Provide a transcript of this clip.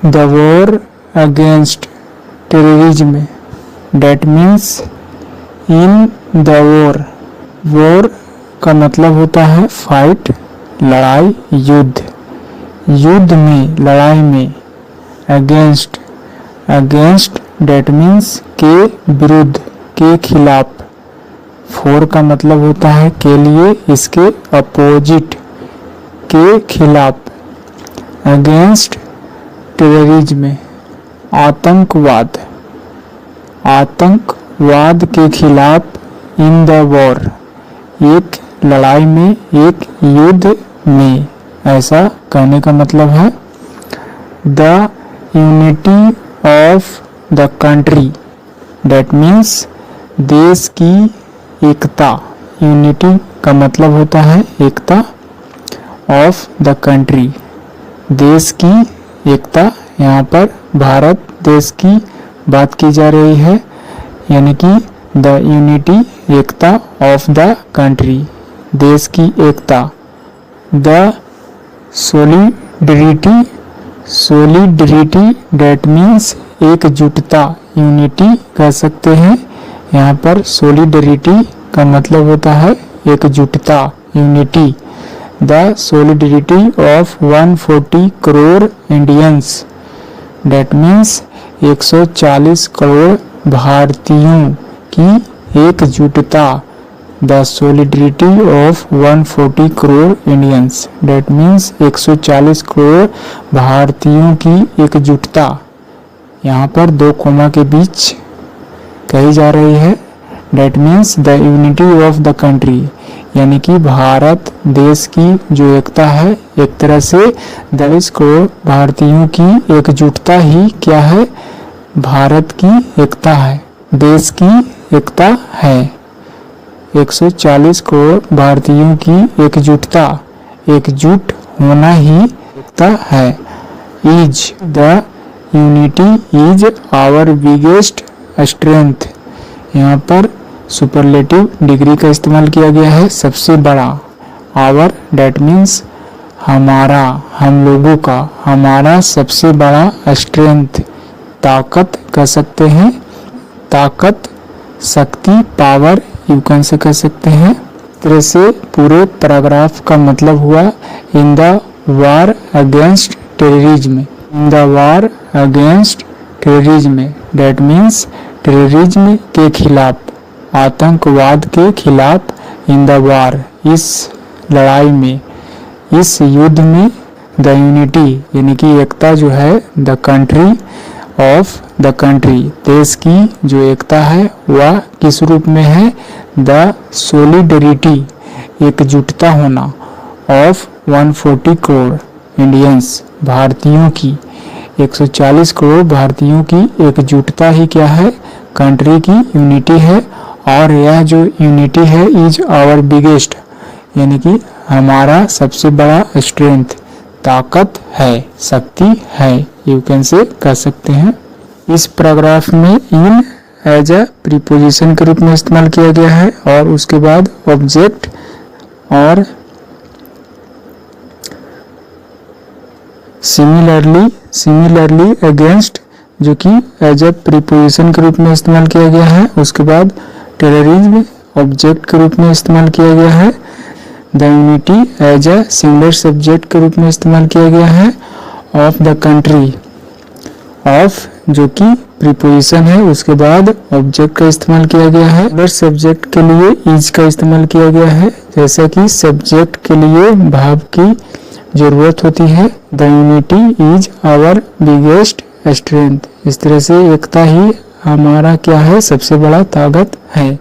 The war against terrorism, that means in the war. War का मतलब होता है फाइट, लड़ाई, युद्ध। युद्ध में, लड़ाई में। अगेंस्ट, अगेंस्ट डेट मीन्स के विरुद्ध, के खिलाफ। फॉर का मतलब होता है के लिए, इसके अपोजिट, के खिलाफ। अगेंस्ट टेररिज्म, आतंकवाद, आतंकवाद के खिलाफ। इन द वॉर, एक लड़ाई में, एक युद्ध में, ऐसा कहने का मतलब है। The unity of the country, that means देश की एकता। यूनिटी का मतलब होता है एकता। ऑफ द कंट्री, देश की एकता। यहाँ पर भारत देश की बात की जा रही है, यानी कि द यूनिटी, एकता ऑफ द कंट्री, देश की एकता। The solidarity, solidarity that means एकजुटता, यूनिटी कह सकते हैं। यहाँ पर सोलिडरिटी का मतलब होता है एकजुटता, unity. The solidarity of 140 crore Indians, that means 140 crore भारतीयों की एकजुटता। The solidarity of 140 crore Indians, that means 140 crore भारतीयों की एकजुटता। यहाँ पर 2 कोमा के बीच कही जा रही है। That means the unity of the country, यानी कि भारत देश की जो एकता है, एक तरह से 22 करोड़ भारतीयों की एकजुटता ही क्या है, भारत की एकता है, देश की एकता है। 140 करोड़ भारतीयों की एकजुटता, एकजुट होना ही एकता है। Is the unity is our biggest strength, यहाँ पर सुपरलेटिव डिग्री का इस्तेमाल किया गया है, सबसे बड़ा। आवर डेट मीन्स हमारा, हम लोगों का, हमारा सबसे बड़ा स्ट्रेंथ, ताकत कह सकते हैं। ताकत, शक्ति, पावर यू कैन से कह सकते हैं। इस तरह से पूरे पैराग्राफ का मतलब हुआ in the war against terrorism. In the war against terrorism, that means terrorism के खिलाफ, आतंकवाद के खिलाफ। इन द वार, इस लड़ाई में, इस युद्ध में। द यूनिटी यानी कि एकता जो है, the country of the country, देश की जो एकता है वह किस रूप में है, द सोलिडरिटी, एकजुटता होना। ऑफ 140 करोड़ इंडियंस, भारतीयों की, 140 करोड़ भारतीयों की एकजुटता ही क्या है, कंट्री की यूनिटी है। और यह जो यूनिटी है इज आवर बिगेस्ट, यानी कि हमारा सबसे बड़ा स्ट्रेंथ, ताकत है, शक्ति है, यू कैन से कह सकते हैं। इस पैराग्राफ में इन एज अ प्रीपोजिशन के रूप में इस्तेमाल किया गया है और उसके बाद ऑब्जेक्ट और सिमिलरली अगेंस्ट जो कि एज अ प्रीपोजिशन के रूप में इस्तेमाल किया गया है। उसके बाद टेररिज्म ऑब्जेक्ट के रूप में इस्तेमाल किया गया है। The unity as a singular subject के रूप में इस्तेमाल किया गया है। ऑफ द कंट्री, ऑफ जो कि प्रीपोजिशन है, उसके बाद ऑब्जेक्ट का इस्तेमाल किया गया है। सिंगुलर सब्जेक्ट के लिए इज का इस्तेमाल किया गया है, जैसा कि सब्जेक्ट के लिए भाव की जरूरत होती है। The unity is our biggest strength, इस तरह से एकता ही हमारा क्या है, सबसे बड़ा ताकत है।